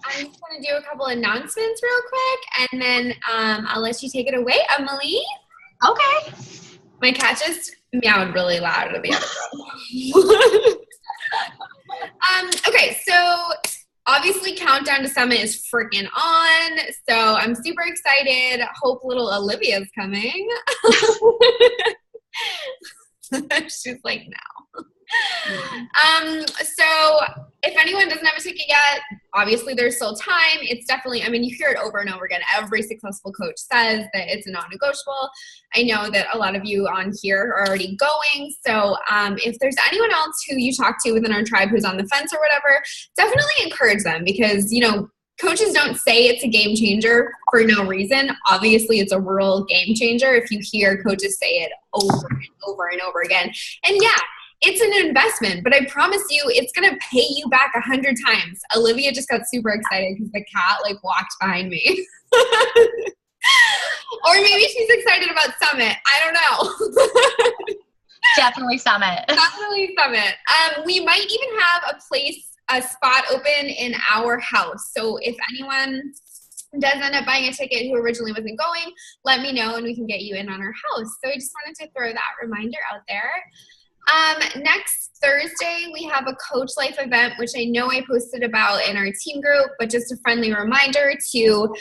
I'm just going to do a couple announcements real quick, and then I'll let you take it away, Emily. Okay. My cat just meowed really loud in the other room. Okay, so obviously Countdown to Summit is freaking on, so I'm super excited. Hope little Olivia's coming. She's like, no. So if anyone doesn't have a ticket yet, obviously there's still time. It's definitely, I mean, you hear it over and over again. Every successful coach says that it's a non-negotiable. I know that a lot of you on here are already going. So if there's anyone else who you talk to within our tribe who's on the fence or whatever, definitely encourage them, because, you know, coaches don't say it's a game changer for no reason. Obviously, it's a real game changer if you hear coaches say it over and over and over again. And yeah, it's an investment, but I promise you it's going to pay you back 100 times. Olivia just got super excited because the cat like walked behind me. Or maybe she's excited about Summit. I don't know. Definitely Summit. Definitely Summit. We might even have a spot open in our house. So if anyone does end up buying a ticket who originally wasn't going, let me know and we can get you in on our house. So I just wanted to throw that reminder out there. Next Thursday, we have a Coach Life event, which I know I posted about in our team group, but just a friendly reminder to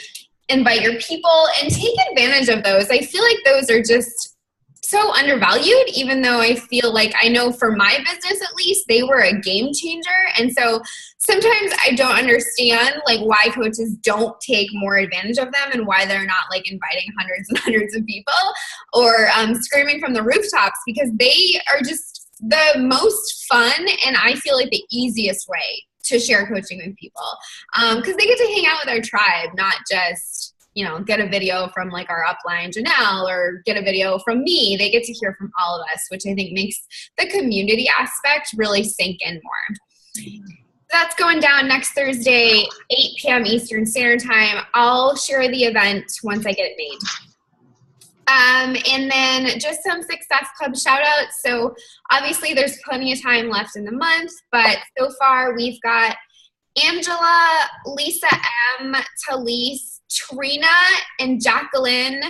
invite your people and take advantage of those. I feel like those are just so undervalued, even though I feel like, I know for my business at least, they were a game changer. And so sometimes I don't understand like why coaches don't take more advantage of them and why they're not like inviting hundreds and hundreds of people or screaming from the rooftops, because they are just the most fun and I feel like the easiest way to share coaching with people, because they get to hang out with our tribe, not just, you know, get a video from like our upline Janelle or get a video from me. They get to hear from all of us, which I think makes the community aspect really sink in more. That's going down next Thursday, 8 p.m. Eastern Standard Time. I'll share the event once I get it made. And then just some Success Club shout outs. So obviously there's plenty of time left in the month, but so far we've got Angela, Lisa M, Talise, Trina, and Jacqueline,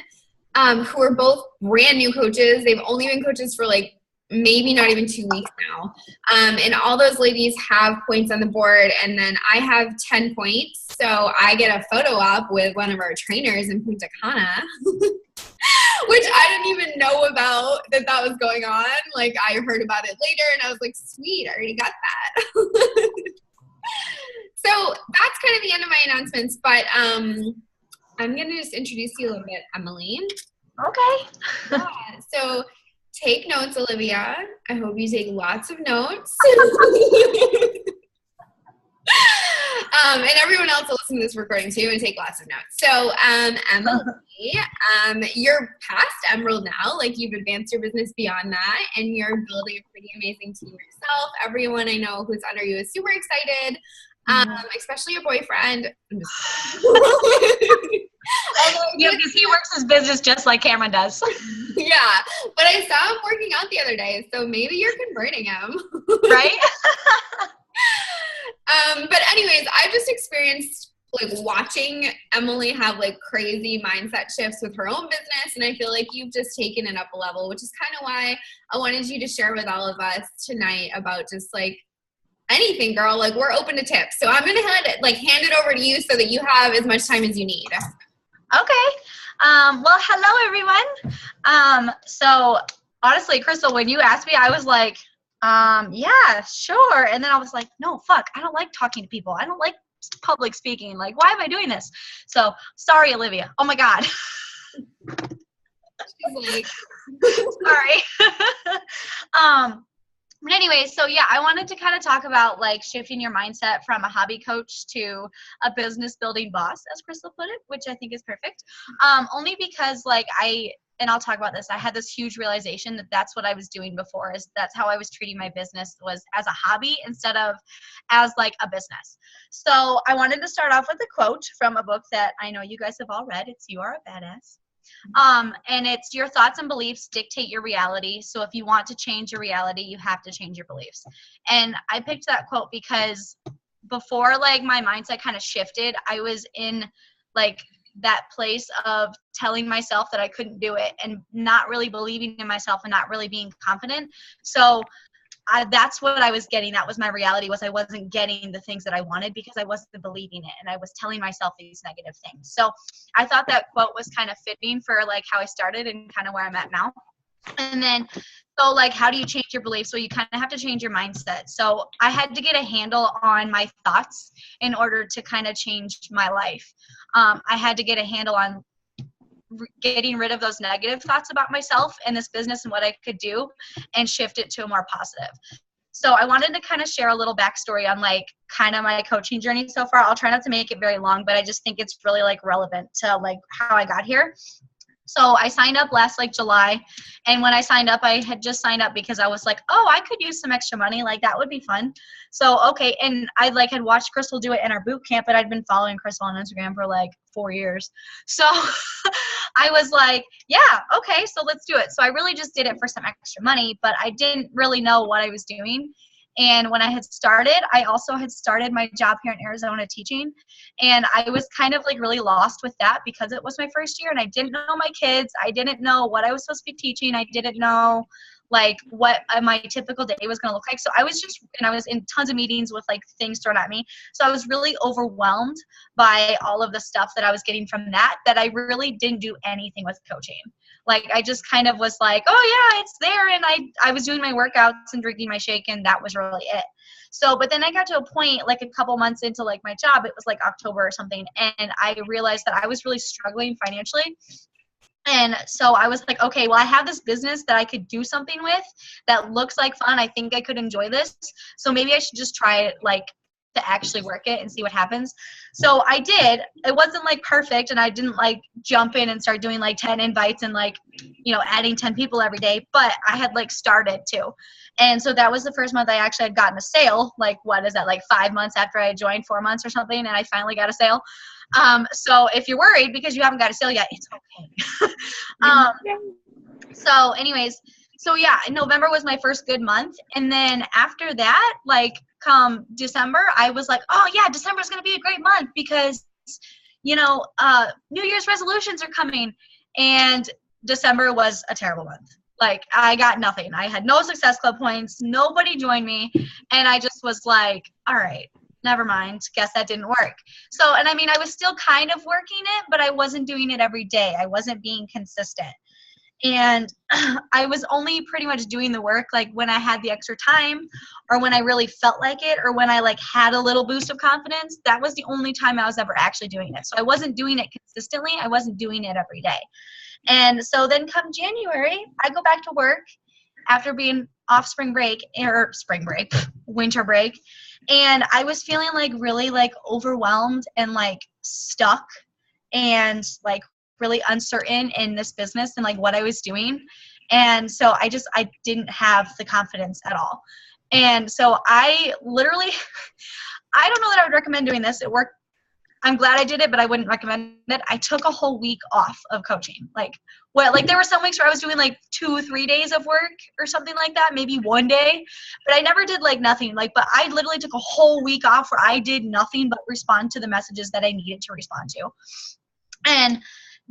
who are both brand new coaches. They've only been coaches for like maybe not even 2 weeks now. And all those ladies have points on the board. And then I have 10 points. So I get a photo op with one of our trainers in Punta Cana. Which I didn't even know about that was going on. Like I heard about it later and I was like, sweet, I already got that. So that's kind of the end of my announcements, but I'm going to just introduce you a little bit, Emily. Okay. Yeah, so take notes, Olivia. I hope you take lots of notes. And everyone else will listen to this recording too and take lots of notes. So, Emily, you're past Emerald now. Like you've advanced your business beyond that, and you're building a pretty amazing team yourself. Everyone I know who's under you is super excited, especially your boyfriend. Yeah, because he works his business just like Cameron does. Yeah, but I saw him working out the other day, so maybe you're converting him, right? But anyways, I've just experienced like watching Emily have like crazy mindset shifts with her own business. And I feel like you've just taken it up a level, which is kind of why I wanted you to share with all of us tonight about just like anything, girl. Like we're open to tips. So I'm going to hand it over to you so that you have as much time as you need. Okay. Well, hello everyone. So honestly, Crystal, when you asked me, I was like, yeah, sure. And then I was like, no, fuck, I don't like talking to people. I don't like public speaking. Like, why am I doing this? So sorry, Olivia. Oh my God. She's like, sorry. But anyway, so yeah, I wanted to kind of talk about like shifting your mindset from a hobby coach to a business building boss, as Crystal put it, which I think is perfect. Only because like and I'll talk about this, I had this huge realization that that's what I was doing before, is that's how I was treating my business, was as a hobby instead of as like a business. So I wanted to start off with a quote from a book that I know you guys have all read. It's You Are a Badass. And it's your thoughts and beliefs dictate your reality. So if you want to change your reality, you have to change your beliefs. And I picked that quote because before like my mindset kind of shifted, I was in like that place of telling myself that I couldn't do it and not really believing in myself and not really being confident. So that's what I was getting. That was my reality, was I wasn't getting the things that I wanted because I wasn't believing it. And I was telling myself these negative things. So I thought that quote was kind of fitting for like how I started and kind of where I'm at now. And then, so like, how do you change your beliefs? So you kind of have to change your mindset. So I had to get a handle on my thoughts in order to kind of change my life. I had to get a handle on getting rid of those negative thoughts about myself and this business and what I could do and shift it to a more positive. So I wanted to kind of share a little backstory on like kind of my coaching journey so far. I'll try not to make it very long, but I just think it's really like relevant to like how I got here. So I signed up last like July, and when I signed up, I had just signed up because I was like, oh, I could use some extra money. Like that would be fun. So, okay. And I like had watched Crystal do it in our boot camp, and I'd been following Crystal on Instagram for like 4 years. So I was like, yeah, okay, so let's do it. So I really just did it for some extra money, but I didn't really know what I was doing. And when I had started, I also had started my job here in Arizona teaching. And I was kind of like really lost with that because it was my first year and I didn't know my kids. I didn't know what I was supposed to be teaching. I didn't know like what my typical day was going to look like. So I was in tons of meetings with like things thrown at me. So I was really overwhelmed by all of the stuff that I was getting from that I really didn't do anything with coaching. Like I just kind of was like, oh yeah, it's there. And I was doing my workouts and drinking my shake, and that was really it. So, but then I got to a point like a couple months into like my job, it was like October or something. And I realized that I was really struggling financially. And so I was like, okay, well, I have this business that I could do something with that looks like fun. I think I could enjoy this. So maybe I should just try it, like to actually work it and see what happens. So I did. It wasn't like perfect, and I didn't like jump in and start doing like 10 invites and like, you know, adding 10 people every day, but I had like started to. And so that was the first month I actually had gotten a sale. Like, what is that, like 5 months after I joined, 4 months or something, and I finally got a sale. So if you're worried because you haven't got a sale yet, it's okay. So anyways, so yeah, November was my first good month. And then after that, like come December, I was like, oh yeah, December is going to be a great month because, you know, New Year's resolutions are coming. And December was a terrible month. Like I got nothing. I had no Success Club points. Nobody joined me. And I just was like, all right, never mind. Guess that didn't work. So, and I mean, I was still kind of working it, but I wasn't doing it every day. I wasn't being consistent. And I was only pretty much doing the work like when I had the extra time or when I really felt like it or when I like had a little boost of confidence. That was the only time I was ever actually doing it. So I wasn't doing it consistently. I wasn't doing it every day. And so then come January, I go back to work after being off winter break. And I was feeling like really like overwhelmed and like stuck and like really uncertain in this business and like what I was doing. And so I didn't have the confidence at all. And so I literally, I don't know that I would recommend doing this. It worked. I'm glad I did it, but I wouldn't recommend it. I took a whole week off of coaching. Like there were some weeks where I was doing like 2-3 days of work or something like that, maybe one day, but I never did like nothing. But I literally took a whole week off where I did nothing but respond to the messages that I needed to respond to. And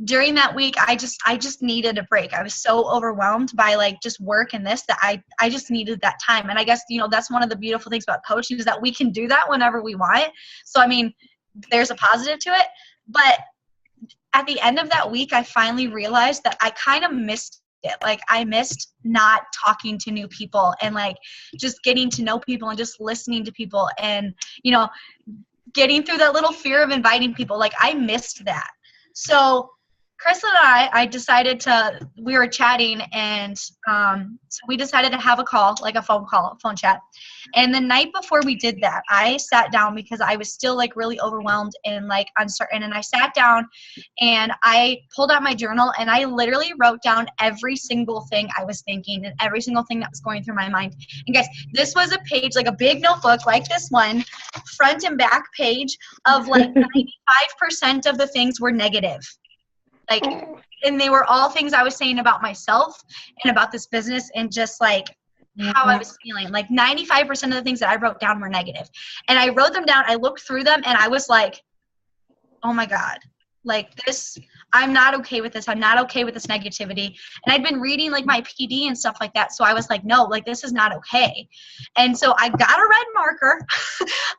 during that week, I just needed a break. I was so overwhelmed by like just work and this that I just needed that time. And I guess, you know, that's one of the beautiful things about coaching is that we can do that whenever we want. So, I mean, there's a positive to it. But at the end of that week, I finally realized that I kind of missed it. Like I missed not talking to new people and like just getting to know people and just listening to people and, you know, getting through that little fear of inviting people. Like I missed that. So Crystal and I decided we were chatting and so we decided to have a call, like a phone chat. And the night before we did that, I sat down because I was still like really overwhelmed and like uncertain. And I sat down and I pulled out my journal and I literally wrote down every single thing I was thinking and every single thing that was going through my mind. And guys, this was a page, like a big notebook like this one, front and back page of like 95% of the things were negative. Like, and they were all things I was saying about myself and about this business and just like how I was feeling. Like 95% of the things that I wrote down were negative. And I wrote them down, I looked through them, and I was like, oh my God, like this, I'm not okay with this. I'm not okay with this negativity. And I'd been reading like my PD and stuff like that. So I was like, no, like this is not okay. And so I got a red marker.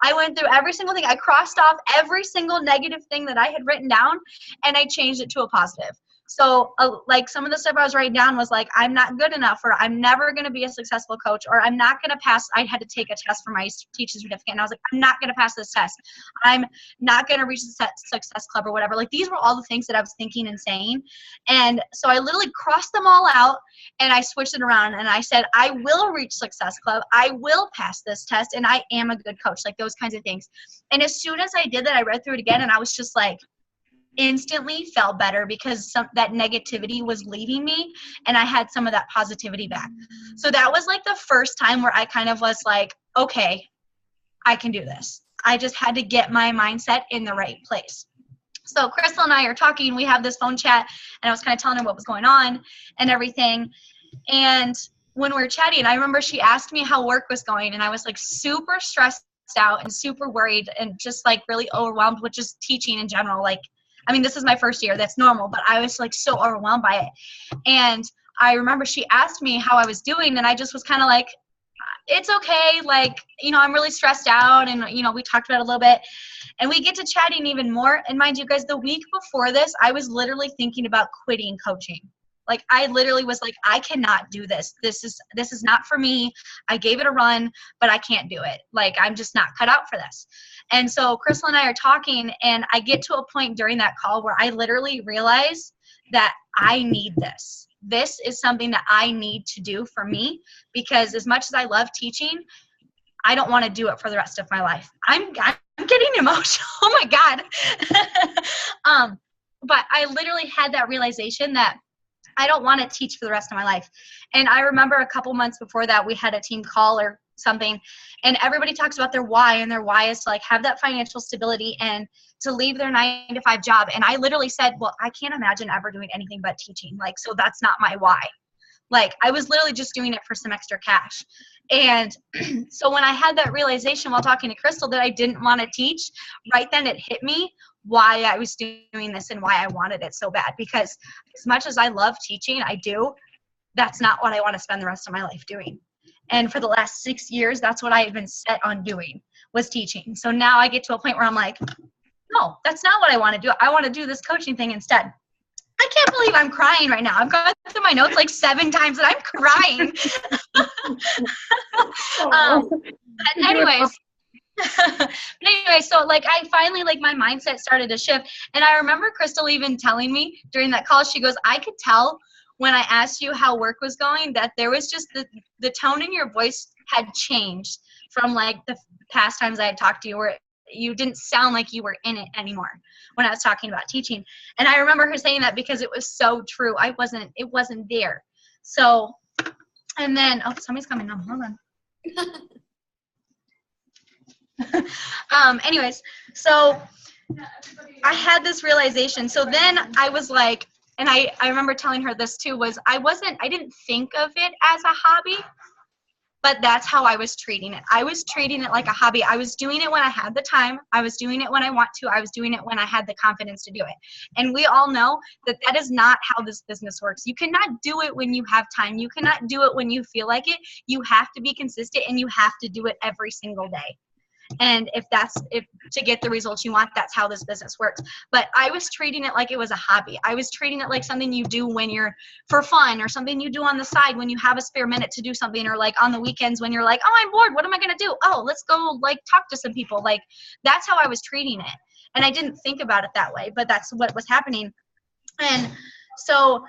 I went through every single thing. I crossed off every single negative thing that I had written down, and I changed it to a positive. So like some of the stuff I was writing down was like, I'm not good enough, or I'm never going to be a successful coach, or I'm not going to pass. I had to take a test for my teacher's certificate, and I was like, I'm not going to pass this test. I'm not going to reach the success club or whatever. Like these were all the things that I was thinking and saying. And so I literally crossed them all out, and I switched it around, and I said, I will reach success club. I will pass this test, and I am a good coach, like those kinds of things. And as soon as I did that, I read through it again, and I was just like, instantly felt better, because that negativity was leaving me, and I had some of that positivity back. So that was like the first time where I kind of was like, okay, I can do this. I just had to get my mindset in the right place. So Crystal and I are talking, we have this phone chat, and I was kind of telling her what was going on and everything. And when we were chatting, I remember she asked me how work was going, and I was like super stressed out and super worried and just like really overwhelmed with just teaching in general. Like, I mean, this is my first year, that's normal, but I was like so overwhelmed by it. And I remember she asked me how I was doing, and I just was kind of like, it's okay. Like, you know, I'm really stressed out, and, you know, we talked about it a little bit, and we get to chatting even more. And mind you guys, the week before this, I was literally thinking about quitting coaching. Like, I literally was like, I cannot do this. This is not for me. I gave it a run, but I can't do it. Like, I'm just not cut out for this. And so Crystal and I are talking, and I get to a point during that call where I literally realize that I need this. This is something that I need to do for me, because as much as I love teaching, I don't want to do it for the rest of my life. I'm getting emotional. Oh my God. But I literally had that realization that I don't want to teach for the rest of my life. And I remember a couple months before that, we had a team call or something, and everybody talks about their why, and their why is to like have that financial stability and to leave their 9-to-5 job. And I literally said, well, I can't imagine ever doing anything but teaching. Like, so that's not my why. Like, I was literally just doing it for some extra cash. And so when I had that realization while talking to Crystal that I didn't want to teach, right then it hit me why I was doing this and why I wanted it so bad. Because as much as I love teaching, I do, that's not what I want to spend the rest of my life doing. And for the last 6 years, that's what I had been set on doing, was teaching. So now I get to a point where I'm like, no, that's not what I want to do. I want to do this coaching thing instead. I can't believe I'm crying right now. I've gone through my notes like 7 times and I'm crying. But anyways, so like I finally, like my mindset started to shift. And I remember Crystal even telling me during that call, she goes, I could tell when I asked you how work was going that there was just the tone in your voice had changed from like the past times I had talked to you, where you didn't sound like you were in it anymore when I was talking about teaching. And I remember her saying that because it was so true. It wasn't there. So, and then, oh, somebody's coming now. Hold on. Anyways, so I had this realization. So then I was like, and I remember telling her this too, was I didn't think of it as a hobby, but that's how I was treating it. I was treating it like a hobby. I was doing it when I had the time. I was doing it when I want to. I was doing it when I had the confidence to do it. And we all know that that is not how this business works. You cannot do it when you have time. You cannot do it when you feel like it. You have to be consistent, and you have to do it every single day. And if to get the results you want, that's how this business works. But I was treating it like it was a hobby. I was treating it like something you do when you're for fun, or something you do on the side when you have a spare minute to do something, or like on the weekends when you're like, oh, I'm bored. What am I going to do? Oh, let's go like talk to some people. Like, that's how I was treating it. And I didn't think about it that way, but that's what was happening. And so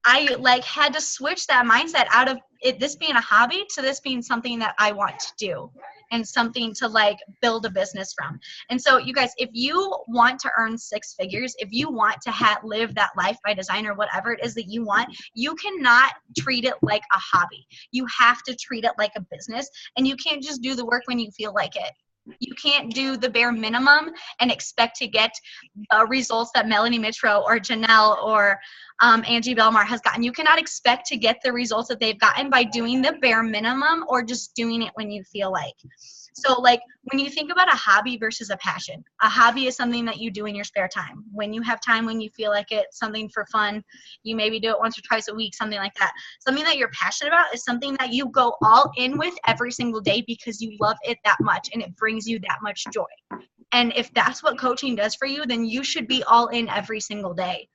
I like had to switch that mindset out of this being a hobby to this being something that I want to do, and something to like build a business from. And so you guys, if you want to earn 6 figures, if you want to live that life by design, or whatever it is that you want, you cannot treat it like a hobby. You have to treat it like a business, and you can't just do the work when you feel like it. You can't do the bare minimum and expect to get the results that Melanie Mitro or Janelle or Angie Belmar has gotten. You cannot expect to get the results that they've gotten by doing the bare minimum or just doing it when you feel like. So like when you think about a hobby versus a passion, a hobby is something that you do in your spare time. When you have time, when you feel like it, something for fun, you maybe do it once or twice a week, something like that. Something that you're passionate about is something that you go all in with every single day because you love it that much and it brings you that much joy. And if that's what coaching does for you, then you should be all in every single day.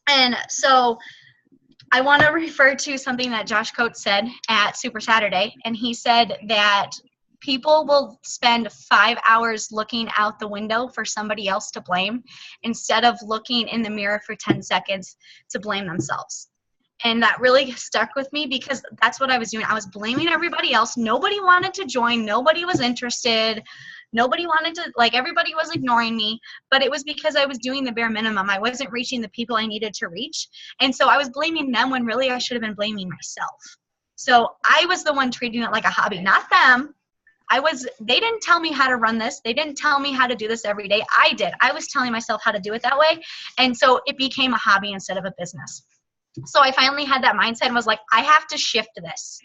And so I want to refer to something that Josh Coates said at Super Saturday. And he said that people will spend 5 hours looking out the window for somebody else to blame instead of looking in the mirror for 10 seconds to blame themselves. And that really stuck with me because that's what I was doing. I was blaming everybody else. Nobody wanted to join. Nobody was interested. Nobody wanted to, like, everybody was ignoring me, but it was because I was doing the bare minimum. I wasn't reaching the people I needed to reach. And so I was blaming them when really I should have been blaming myself. So I was the one treating it like a hobby, not them. They didn't tell me how to run this. They didn't tell me how to do this every day. I did. I was telling myself how to do it that way. And so it became a hobby instead of a business. So I finally had that mindset and was like, I have to shift this.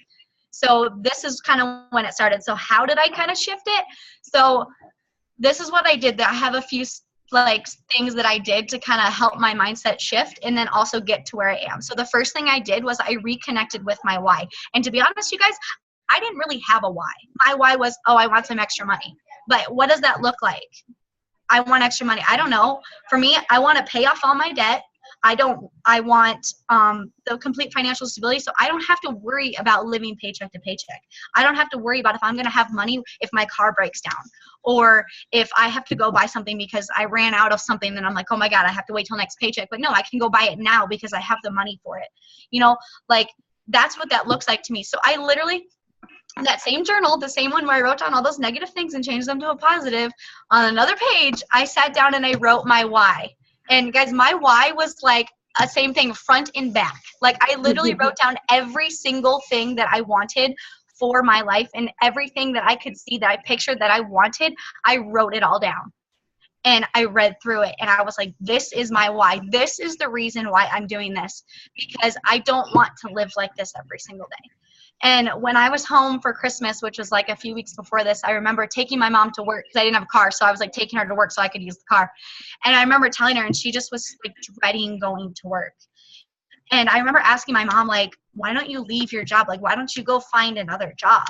So this is kind of when it started. So how did I kind of shift it? So this is what I did. I have a few like things that I did to kind of help my mindset shift and then also get to where I am. So the first thing I did was I reconnected with my why. And to be honest, you guys, I didn't really have a why. My why was, oh, I want some extra money. But what does that look like? I want extra money. I don't know. For me, I want to pay off all my debt. I want the complete financial stability so I don't have to worry about living paycheck to paycheck. I don't have to worry about if I'm going to have money if my car breaks down or if I have to go buy something because I ran out of something and I'm like, oh my God, I have to wait till next paycheck. But no, I can go buy it now because I have the money for it. You know, like that's what that looks like to me. So I literally, that same journal, the same one where I wrote down all those negative things and changed them to a positive, on another page, I sat down and I wrote my why. And guys, my why was like a same thing, front and back. Like I literally wrote down every single thing that I wanted for my life and everything that I could see that I pictured that I wanted, I wrote it all down. And I read through it and I was like, this is my why. This is the reason why I'm doing this because I don't want to live like this every single day. And when I was home for Christmas, which was like a few weeks before this, I remember taking my mom to work because I didn't have a car. So I was like taking her to work so I could use the car. And I remember telling her, and she just was like dreading going to work. And I remember asking my mom, like, why don't you leave your job? Like, why don't you go find another job?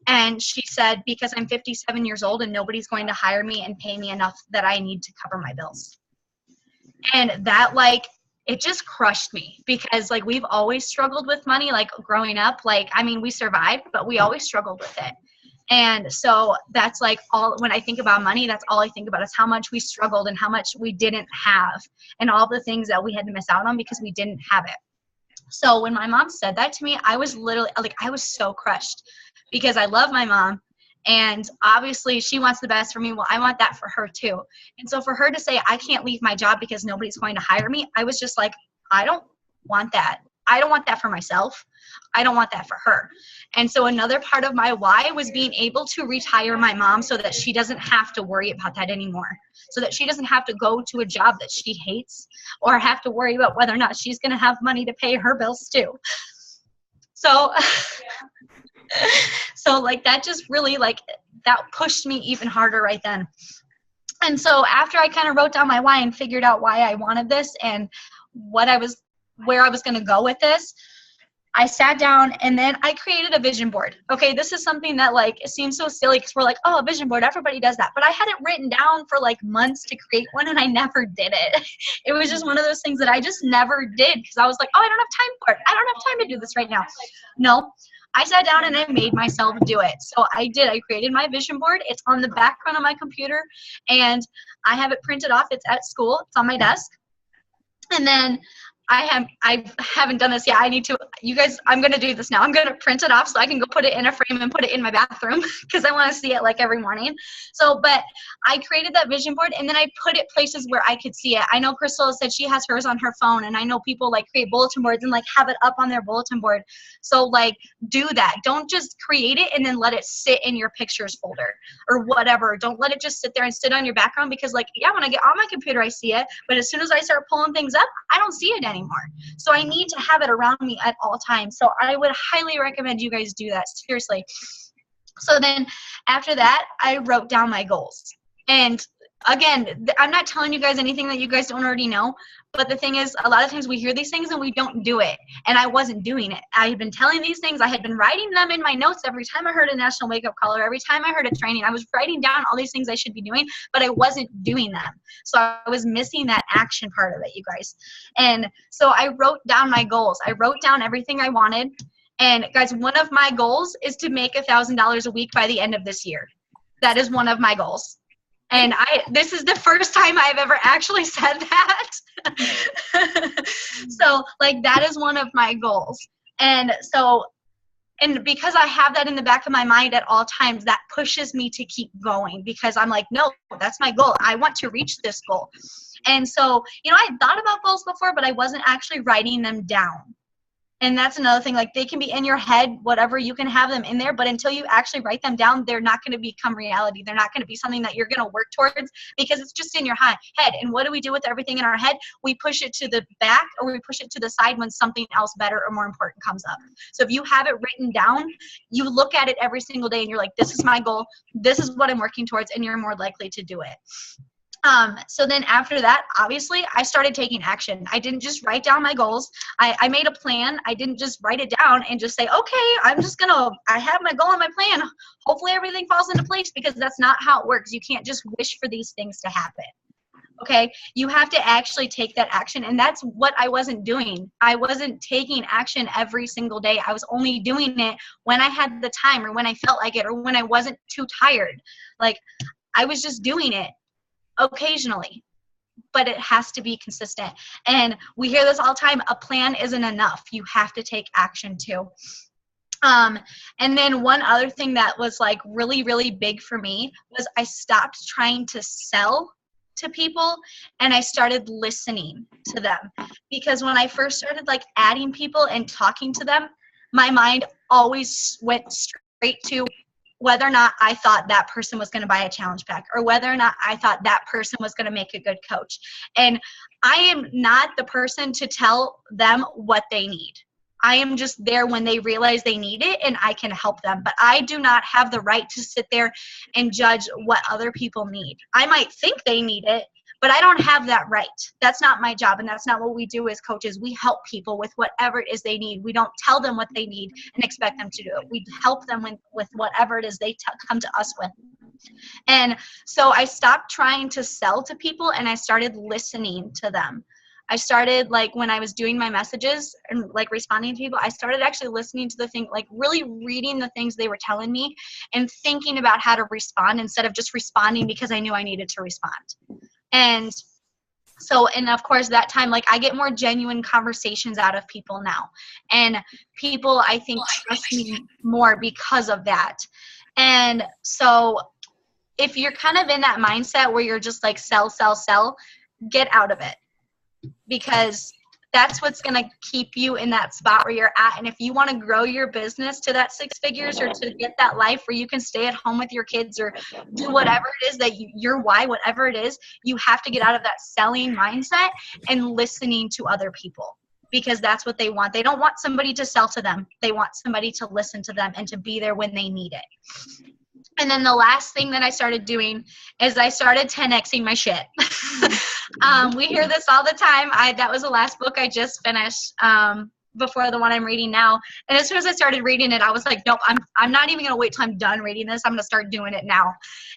And she said, because I'm 57 years old and nobody's going to hire me and pay me enough that I need to cover my bills. And that, like, it just crushed me because like we've always struggled with money, like growing up, like, I mean, we survived, but we always struggled with it. And so that's like all, when I think about money, that's all I think about is how much we struggled and how much we didn't have and all the things that we had to miss out on because we didn't have it. So when my mom said that to me, I was literally like, I was so crushed because I love my mom. And obviously she wants the best for me. Well, I want that for her too. And so for her to say, I can't leave my job because nobody's going to hire me, I was just like, I don't want that. I don't want that for myself. I don't want that for her. And so another part of my why was being able to retire my mom so that she doesn't have to worry about that anymore. So that she doesn't have to go to a job that she hates or have to worry about whether or not she's going to have money to pay her bills too. So like that just really like that pushed me even harder right then. And so after I kind of wrote down my why and figured out why I wanted this and where I was going to go with this, I sat down and then I created a vision board. Okay, this is something that like it seems so silly because we're like, oh, a vision board, everybody does that. But I had it written down for like months to create one and I never did it. It was just one of those things that I just never did because I was like, oh, I don't have time for it. I don't have time to do this right now. No, I sat down and I made myself do it. So I did. I created my vision board. It's on the background of my computer and I have it printed off. It's at school. It's on my desk. And then I haven't done this yet. I need to, you guys, I'm going to do this now. I'm going to print it off so I can go put it in a frame and put it in my bathroom because I want to see it like every morning. So, but I created that vision board and then I put it places where I could see it. I know Crystal said she has hers on her phone, and I know people like create bulletin boards and like have it up on their bulletin board. So like do that. Don't just create it and then let it sit in your pictures folder or whatever. Don't let it just sit there and sit on your background, because like, yeah, when I get on my computer, I see it. But as soon as I start pulling things up, I don't see it anymore. So I need to have it around me at all times. So I would highly recommend you guys do that, seriously. So then after that, I wrote down my goals. And again, I'm not telling you guys anything that you guys don't already know, but the thing is, a lot of times we hear these things and we don't do it. And I wasn't doing it. I had been telling these things. I had been writing them in my notes every time I heard a national wake-up call, or every time I heard a training. I was writing down all these things I should be doing, but I wasn't doing them. So I was missing that action part of it, you guys. And so I wrote down my goals. I wrote down everything I wanted. And guys, one of my goals is to make $1,000 a week by the end of this year. That is one of my goals. And this is the first time I've ever actually said that. So like that is one of my goals. And so, and because I have that in the back of my mind at all times, that pushes me to keep going, because I'm like, no, that's my goal. I want to reach this goal. And so, you know, I had thought about goals before, but I wasn't actually writing them down. And that's another thing, like they can be in your head, whatever, you can have them in there, but until you actually write them down, they're not going to become reality. They're not going to be something that you're going to work towards, because it's just in your head. And what do we do with everything in our head? We push it to the back, or we push it to the side when something else better or more important comes up. So if you have it written down, you look at it every single day and you're like, this is my goal. This is what I'm working towards, and you're more likely to do it. So then after that, obviously, I started taking action. I didn't just write down my goals. I made a plan. I didn't just write it down and just say, okay, I have my goal and my plan. Hopefully everything falls into place, because that's not how it works. You can't just wish for these things to happen. Okay, you have to actually take that action, and that's what I wasn't doing. I wasn't taking action every single day. I was only doing it when I had the time, or when I felt like it, or when I wasn't too tired. Like, I was just doing it occasionally, but it has to be consistent. And we hear this all the time, a plan isn't enough. You have to take action too. And then one other thing that was like really, really big for me was I stopped trying to sell to people, and I started listening to them. Because when I first started like adding people and talking to them, my mind always went straight to whether or not I thought that person was going to buy a challenge pack, or whether or not I thought that person was going to make a good coach. And I am not the person to tell them what they need. I am just there when they realize they need it, and I can help them. But I do not have the right to sit there and judge what other people need. I might think they need it, but I don't have that right. That's not my job, and that's not what we do as coaches. We help people with whatever it is they need. We don't tell them what they need and expect them to do it. We help them with whatever it is they come to us with. And so I stopped trying to sell to people, and I started listening to them. I started, like, when I was doing my messages and like responding to people, I started actually listening to the thing, like really reading the things they were telling me and thinking about how to respond, instead of just responding because I knew I needed to respond. And so, and of course that time, like, I get more genuine conversations out of people now, and people, I think, trust me more because of that. And so if you're kind of in that mindset where you're just like sell, get out of it, because that's what's going to keep you in that spot where you're at. And if you want to grow your business to that 6 figures, or to get that life where you can stay at home with your kids, or do whatever it is that your why, whatever it is, you have to get out of that selling mindset and listening to other people, because that's what they want. They don't want somebody to sell to them. They want somebody to listen to them and to be there when they need it. And then the last thing that I started doing is I started 10Xing my shit. We hear this all the time. That was the last book I just finished before the one I'm reading now. And as soon as I started reading it, I was like, nope, I'm not even going to wait till I'm done reading this. I'm going to start doing it now.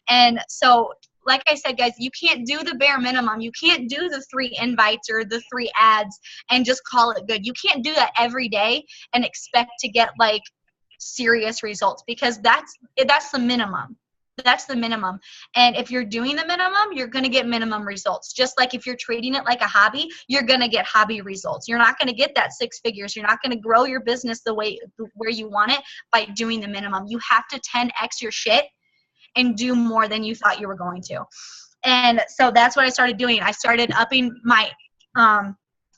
And so, like I said, guys, you can't do the bare minimum. You can't do the 3 invites or the 3 ads and just call it good. You can't do that every day and expect to get like serious results, because that's the minimum. That's the minimum. And if you're doing the minimum, you're going to get minimum results. Just like if you're treating it like a hobby, you're going to get hobby results. You're not going to get that 6 figures. You're not going to grow your business the way where you want it by doing the minimum. You have to 10x your shit and do more than you thought you were going to. And so that's what I started doing. I started upping my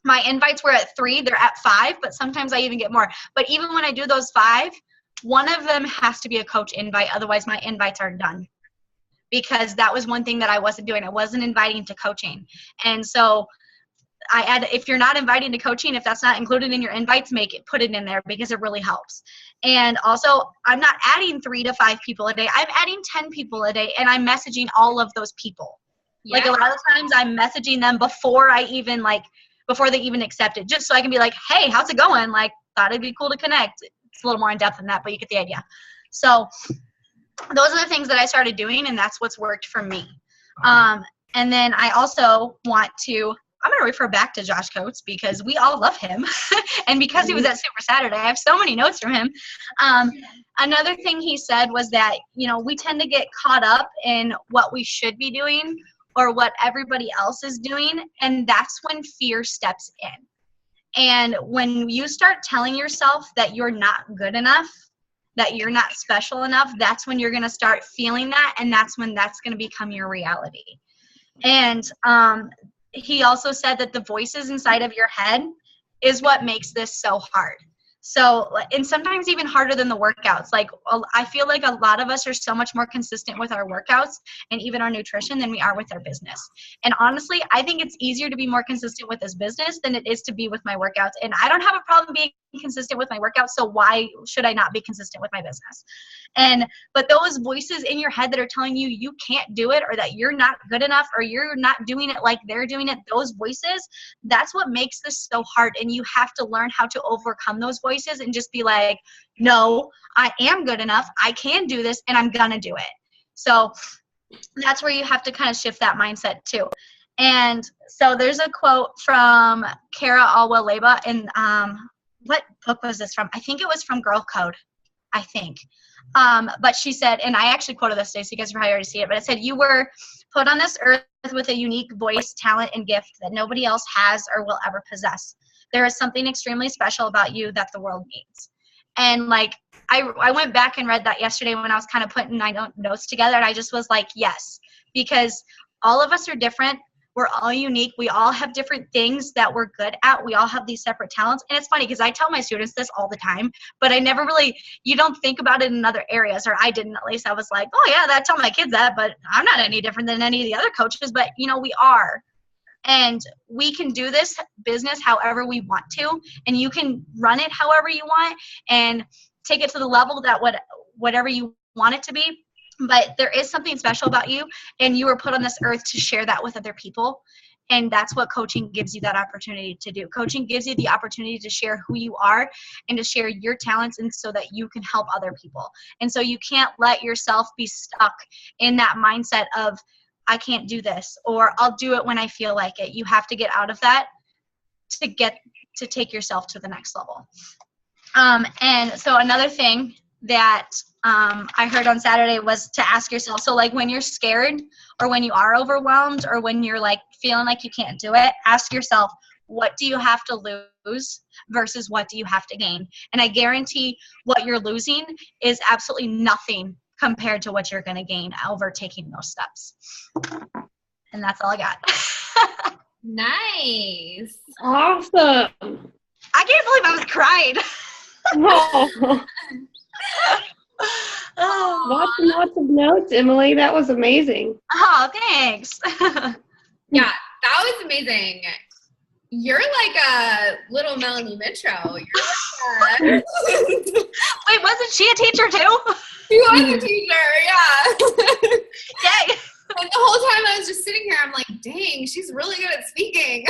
my invites were at 3, they're at 5, but sometimes I even get more. But even when I do those 5, one of them has to be a coach invite. Otherwise, my invites are done. Because that was one thing that I wasn't doing. I wasn't inviting to coaching. And so I add, if you're not inviting to coaching, if that's not included in your invites, put it in there because it really helps. And also, I'm not adding 3 to 5 people a day. I'm adding 10 people a day, and I'm messaging all of those people. Yeah. Like a lot of times I'm messaging them before they even accept it, just so I can be like, hey, how's it going? Like, thought it'd be cool to connect. It's a little more in depth than that, but you get the idea. So those are the things that I started doing, and that's what's worked for me. And then I also I'm going to refer back to Josh Coates because we all love him. And because he was at Super Saturday, I have so many notes from him. Another thing he said was that, we tend to get caught up in what we should be doing or what everybody else is doing. And that's when fear steps in. And when you start telling yourself that you're not good enough, that you're not special enough, that's when you're going to start feeling that. And that's when that's going to become your reality. And he also said that the voices inside of your head is what makes this so hard. So, and sometimes even harder than the workouts. Like, I feel like a lot of us are so much more consistent with our workouts and even our nutrition than we are with our business. And honestly, I think it's easier to be more consistent with this business than it is to be with my workouts. And I don't have a problem being consistent with my workouts, so why should I not be consistent with my business? But those voices in your head that are telling you you can't do it, or that you're not good enough, or you're not doing it like they're doing it, those voices, that's what makes this so hard. And you have to learn how to overcome those voices and just be like, no, I am good enough, I can do this, and I'm gonna do it. So that's where you have to kind of shift that mindset too. And so there's a quote from Kara Alwa-Leba, and what book was this from? I think it was from Girl Code, I think. But she said, and I actually quoted this today, so you guys probably already see it, but it said, you were put on this earth with a unique voice, talent, and gift that nobody else has or will ever possess. There is something extremely special about you that the world needs. And like, I went back and read that yesterday when I was kind of putting my notes together, and I just was like, yes, because all of us are different. We're all unique. We all have different things that we're good at. We all have these separate talents. And it's funny because I tell my students this all the time, but I never really, you don't think about it in other areas, or I didn't at least. I was like, oh yeah, I tell my kids that, but I'm not any different than any of the other coaches. But we are. And we can do this business however we want to, and you can run it however you want and take it to the level that whatever you want it to be. But there is something special about you, and you were put on this earth to share that with other people. And that's what coaching gives you that opportunity to do. Coaching gives you the opportunity to share who you are and to share your talents, and so that you can help other people. And so you can't let yourself be stuck in that mindset of, I can't do this, or I'll do it when I feel like it. You have to get out of that to take yourself to the next level. And so another thing that I heard on Saturday was to ask yourself, so like when you're scared, or when you are overwhelmed, or when you're like feeling like you can't do it, ask yourself, what do you have to lose versus what do you have to gain? And I guarantee what you're losing is absolutely nothing compared to what you're going to gain over taking those steps. And that's all I got. Nice. Awesome. I can't believe I was crying. Oh. Lots and lots of notes, Emily. That was amazing. Oh, thanks. Yeah, that was amazing. You're like a little Melanie Mitro. You're like Wait, wasn't she a teacher too? She was a teacher, yeah. Yay. And the whole time I was just sitting here, I'm like, dang, she's really good at speaking.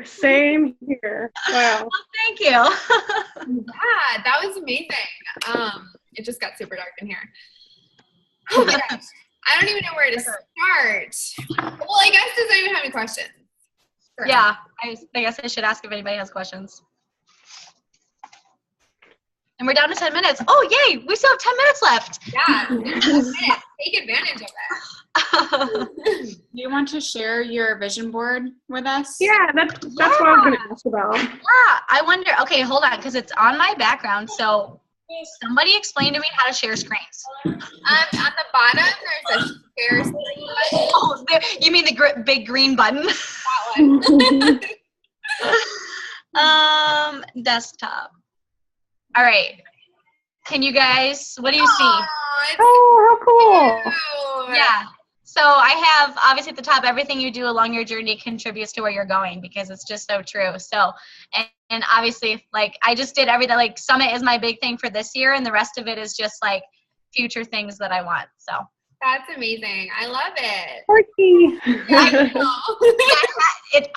Same here. Wow. Well, thank you. Yeah, that was amazing. It just got super dark in here. Oh my gosh. I don't even know where to start. Well, I guess, does anyone have any questions? Yeah, I guess I should ask if anybody has questions. And we're down to 10 minutes. Oh, yay. We still have 10 minutes left. Yeah, 10 minutes. Take advantage of it. Do you want to share your vision board with us? Yeah, that's what I was going to ask about. Yeah, I wonder. Okay, hold on, because it's on my background. So somebody explain to me how to share screens. On the bottom, there's a share screen button. Oh, you mean the big green button? That one. Desktop. All right. Can you guys, what do you see? It's Oh, how cool. cute. Yeah. So I have, obviously at the top, everything you do along your journey contributes to where you're going, because it's just so true. So, and obviously, like, I just did everything. Like, Summit is my big thing for this year, and the rest of it is just, like, future things that I want. So. That's amazing. I love it. Turkey. I know.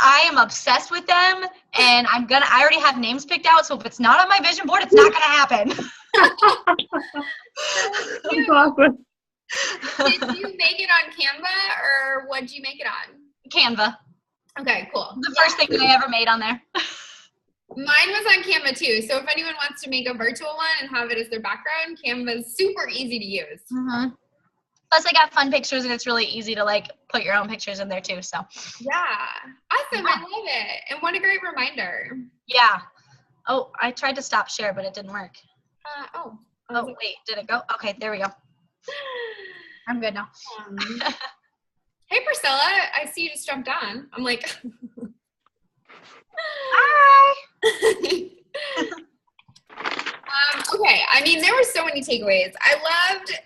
I am obsessed with them, and I already have names picked out, so if it's not on my vision board, it's not going to happen. That's awesome. Did you make it on Canva, or what'd you make it on? Canva. Okay, cool. The first thing that I ever made on there. Mine was on Canva too. So if anyone wants to make a virtual one and have it as their background, Canva is super easy to use. Mm-hmm. Plus, I got fun pictures, and it's really easy to, like, put your own pictures in there, too, so. Yeah. Awesome. I love it. And what a great reminder. Yeah. Oh, I tried to stop share, but it didn't work. Oh, Wait, did it go? Okay, there we go. I'm good now. Hey, Priscilla. I see you just jumped on. I'm like. Hi. Okay. I mean, there were so many takeaways. I loved.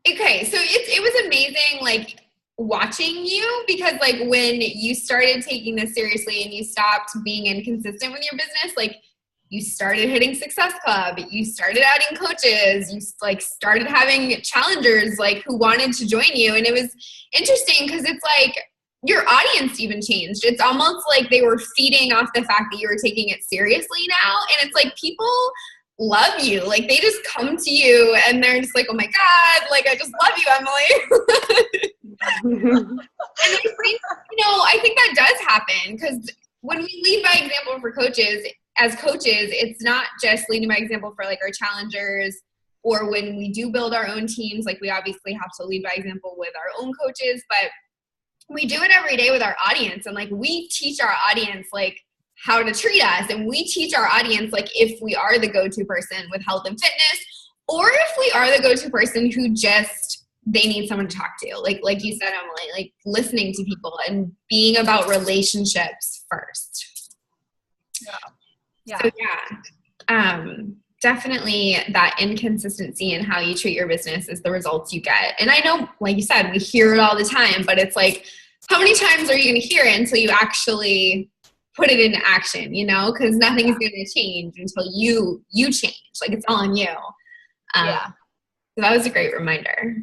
Okay, so it was amazing, like, watching you, because, like, when you started taking this seriously and you stopped being inconsistent with your business, like, you started hitting Success Club, you started adding coaches, you, like, started having challengers, like, who wanted to join you. And it was interesting because it's like your audience even changed. It's almost like they were feeding off the fact that you were taking it seriously now. And it's like people love you. Like, they just come to you and they're just like, oh my God, like, I just love you, Emily. And I think, I think that does happen, because when we lead by example for coaches, as coaches, it's not just leading by example for, like, our challengers, or when we do build our own teams, like, we obviously have to lead by example with our own coaches, but we do it every day with our audience. And, like, we teach our audience, like, how to treat us, and we teach our audience, like, if we are the go-to person with health and fitness, or if we are the go-to person who just, they need someone to talk to, like you said, Emily, like, listening to people and being about relationships first. Yeah. So definitely that inconsistency in how you treat your business is the results you get. And I know, like you said, we hear it all the time, but it's like, how many times are you going to hear it until you actually put it into action, because nothing is going to change until you change. Like, it's all on you. Yeah. So that was a great reminder.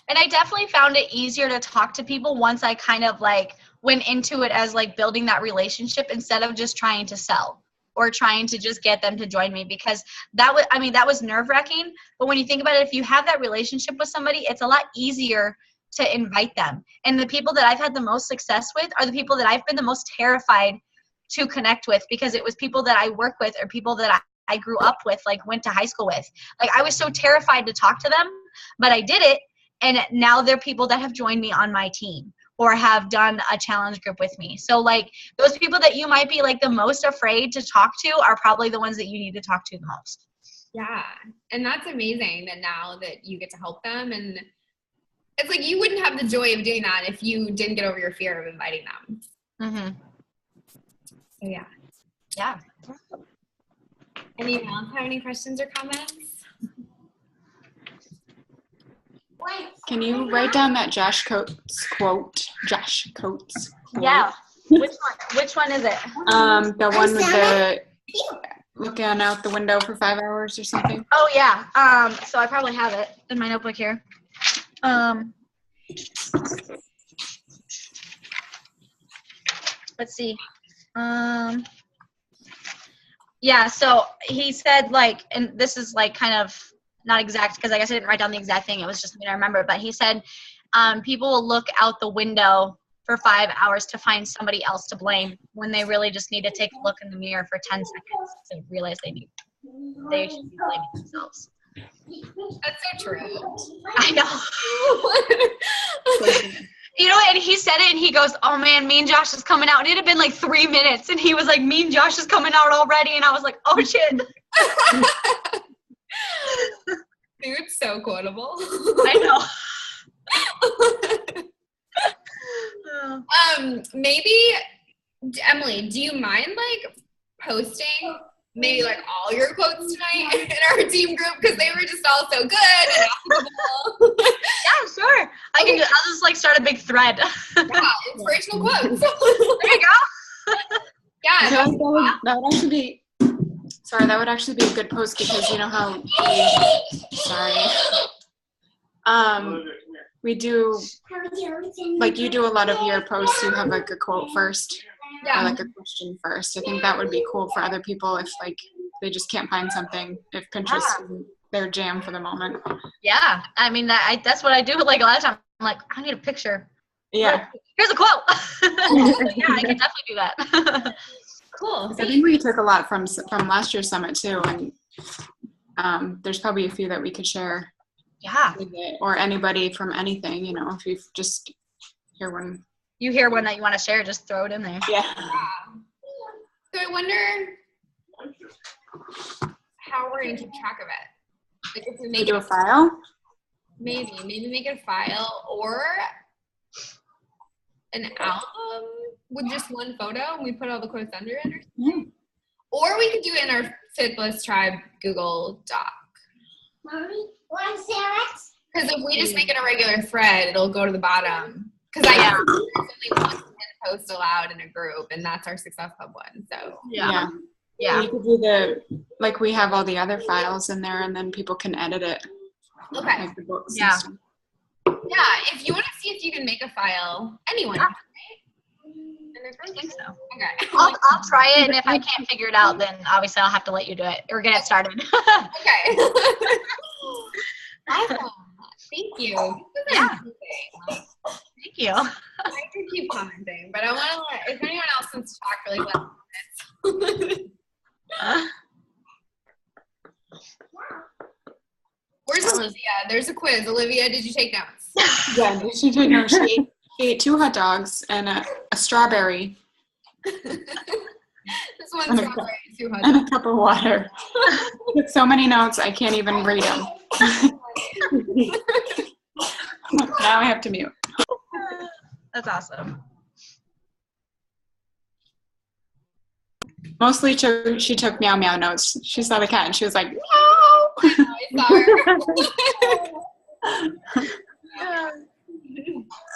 And I definitely found it easier to talk to people once I kind of, like, went into it as, like, building that relationship instead of just trying to sell or trying to just get them to join me, because that was nerve-wracking. But when you think about it, if you have that relationship with somebody, it's a lot easier to invite them. And the people that I've had the most success with are the people that I've been the most terrified to connect with, because it was people that I work with or people that I grew up with, like, went to high school with. Like, I was so terrified to talk to them, but I did it. And now they're people that have joined me on my team or have done a challenge group with me. So, like, those people that you might be, like, the most afraid to talk to are probably the ones that you need to talk to the most. Yeah. And that's amazing that now that you get to help them. And it's like, you wouldn't have the joy of doing that if you didn't get over your fear of inviting them. Mm-hmm. So yeah. Yeah. Anyone else have any questions or comments? Can you write down that Josh Coates quote? Josh Coates quote. Yeah. Which one is it? The one with the looking out the window for 5 hours or something. Oh yeah. So I probably have it in my notebook here. Let's see. Yeah, so he said, like, and this is, like, kind of not exact, because I guess I didn't write down the exact thing. It was just something I remember. But he said people will look out the window for 5 hours to find somebody else to blame when they really just need to take a look in the mirror for 10 seconds to realize they need they should be blaming themselves. That's so true. I know. You know, and he said it, and he goes, "Oh man, Mean Josh is coming out." And it had been like 3 minutes, and he was like, "Mean Josh is coming out already," and I was like, "Oh shit." Dude, so quotable. I know. Maybe Emily, do you mind like posting maybe like all your quotes tonight in our team group because they were just all so good and applicable? Yeah, sure. I'll just like start a big thread. Yeah, inspirational quotes. There you go. Yeah. That would actually be. Sorry, that would actually be a good post because you know how we do, like you do a lot of your posts, you have like a quote first or like a question first. I think that would be cool for other people if like they just can't find something, if Pinterest isn't their jam for the moment. Yeah, I mean, that's what I do like a lot of times. I'm like, I need a picture. Yeah. Here's a quote. Yeah, I can definitely do that. Cool. I think we took a lot from last year's summit too, and there's probably a few that we could share. Yeah. With it, or anybody from anything, you know, if you just hear one. You hear one that you want to share, just throw it in there. Yeah. So I wonder how we're gonna keep track of it. Like if we make do a file. Maybe make it a file or an album with just one photo and we put all the quotes under it or something. Or we could do it in our Fit Bliss Tribe Google Doc. Mommy, want to see it? Because if we just make it a regular thread, it'll go to the bottom. Because I guess there's only one post allowed in a group, and that's our Success Hub one. So Yeah. You could do like we have all the other files in there, and then people can edit it. Okay. Like the books. Yeah. And stuff. Yeah, if you want to see if you can make a file, anyone. Yeah. Right? I think so. Okay. I'll try it, and if I can't figure it out, then obviously I'll have to let you do it or get it started. Okay. Awesome. Thank you. Yeah. Thank you. I could keep commenting, but I want to let, if anyone else wants to talk for like 11 minutes. Where's Olivia? There's a quiz. Olivia, did you take notes? Yeah, she did. No, she ate 2 hot dogs and a strawberry This one's And a strawberry, 200. and a cup of water. With so many notes, I can't even read them. Now I have to mute. That's awesome. Mostly she took meow meow notes. She saw the cat and she was like, meow. I saw her.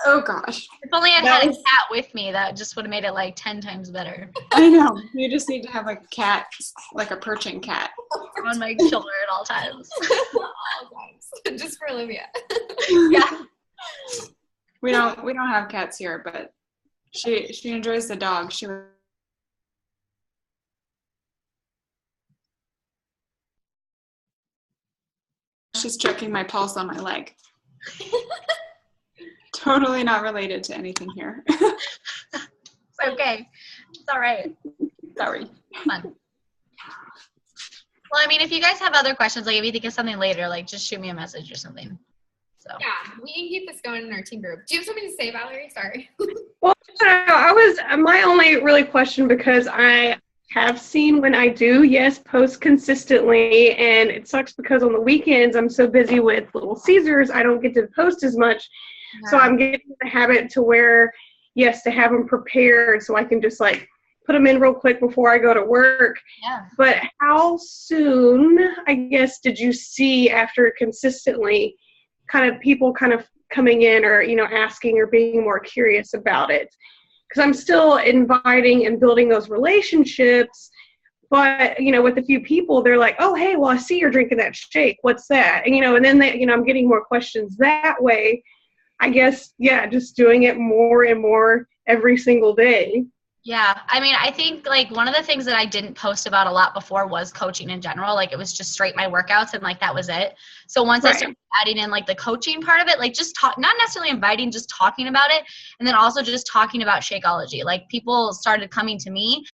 Oh gosh. If only I'd had a cat with me, that just would have made it like 10 times better. I know. You just need to have a cat, like a perching cat. On my shoulder at all times. Just for Olivia. Yeah. We don't have cats here, but she enjoys the dog. She's checking my pulse on my leg. Totally not related to anything here. It's okay. It's all right. Sorry. Fun. Well, I mean, if you guys have other questions, like if you think of something later, like just shoot me a message or something. So. Yeah, we can keep this going in our team group. Do you have something to say, Valerie? Sorry. Well, my only really question, because I have seen when I do, yes, post consistently, and it sucks because on the weekends I'm so busy with Little Caesars, I don't get to post as much. Yeah. So I'm getting the habit to where, yes, to have them prepared so I can just like put them in real quick before I go to work. Yeah. But how soon, I guess, did you see after consistently kind of people kind of coming in or, asking or being more curious about it? Because I'm still inviting and building those relationships, but, with a few people, they're like, oh, hey, well, I see you're drinking that shake. What's that? And, and then I'm getting more questions that way. I guess, yeah, just doing it more and more every single day. Yeah, I mean, I think like one of the things that I didn't post about a lot before was coaching in general. Like it was just straight my workouts and like that was it. So once I started adding in like the coaching part of it, like just not necessarily inviting, just talking about it. And then also just talking about Shakeology. Like people started coming to me